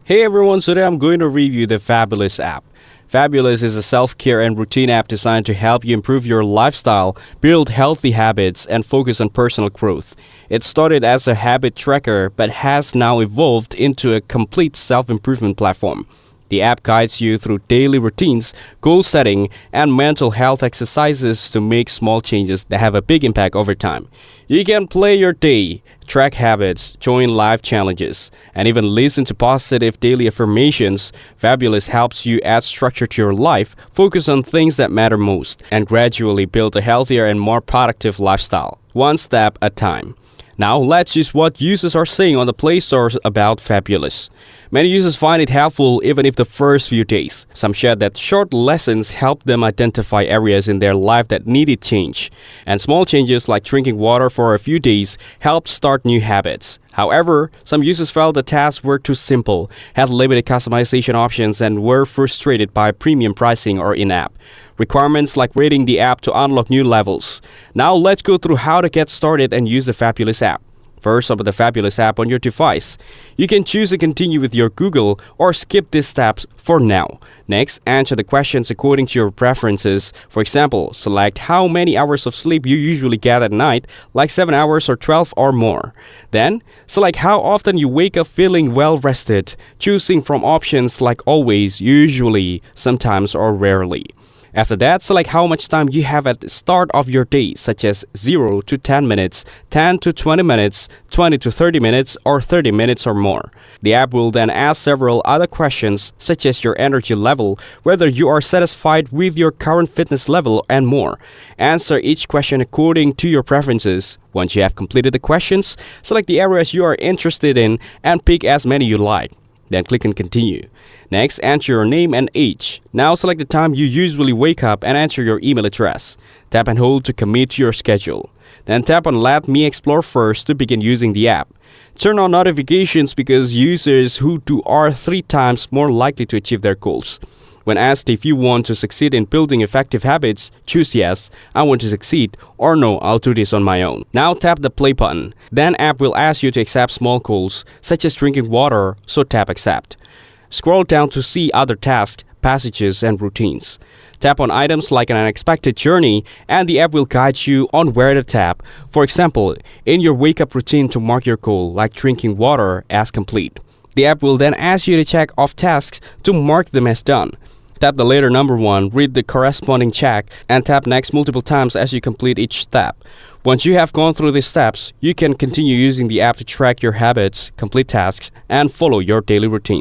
Hey everyone, today I'm going to review the Fabulous app. Fabulous is a self-care and routine app designed to help you improve your lifestyle, build healthy habits, and focus on personal growth. It started as a habit tracker but has now evolved into a complete self-improvement platform. The app guides you through daily routines, goal setting, and mental health exercises to make small changes that have a big impact over time. You can play your day, track habits, join live challenges, and even listen to positive daily affirmations. Fabulous helps you add structure to your life, focus on things that matter most, and gradually build a healthier and more productive lifestyle, one step at a time. Now, let's see what users are saying on the Play Store about Fabulous. Many users find it helpful even if the first few days. Some shared that short lessons help them identify areas in their life that needed change. And small changes like drinking water for a few days help start new habits. However, some users felt the tasks were too simple, had limited customization options, and were frustrated by premium pricing or in-app requirements like rating the app to unlock new levels. Now let's go through how to get started and use the Fabulous app. First, open the Fabulous app on your device. You can choose to continue with your Google or skip these steps for now. Next, answer the questions according to your preferences. For example, select how many hours of sleep you usually get at night, like 7 hours or 12 or more. Then, select how often you wake up feeling well rested, choosing from options like always, usually, sometimes, or rarely. After that, select how much time you have at the start of your day, such as 0 to 10 minutes, 10 to 20 minutes, 20 to 30 minutes, or 30 minutes or more. The app will then ask several other questions, such as your energy level, whether you are satisfied with your current fitness level, and more. Answer each question according to your preferences. Once you have completed the questions, select the areas you are interested in and pick as many you like. Then click on Continue. Next, enter your name and age. Now select the time you usually wake up and enter your email address. Tap and hold to commit to your schedule. Then tap on Let Me Explore first to begin using the app. Turn on notifications because users who do are 3 times more likely to achieve their goals. When asked if you want to succeed in building effective habits, choose yes, I want to succeed, or no, I'll do this on my own. Now tap the play button. Then app will ask you to accept small goals, such as drinking water, so tap accept. Scroll down to see other tasks, passages, and routines. Tap on items like an unexpected journey, and the app will guide you on where to tap. For example, in your wake-up routine to mark your goal, like drinking water, as complete. The app will then ask you to check off tasks to mark them as done. Tap the letter number 1, read the corresponding check, and tap next multiple times as you complete each step. Once you have gone through these steps, you can continue using the app to track your habits, complete tasks, and follow your daily routine.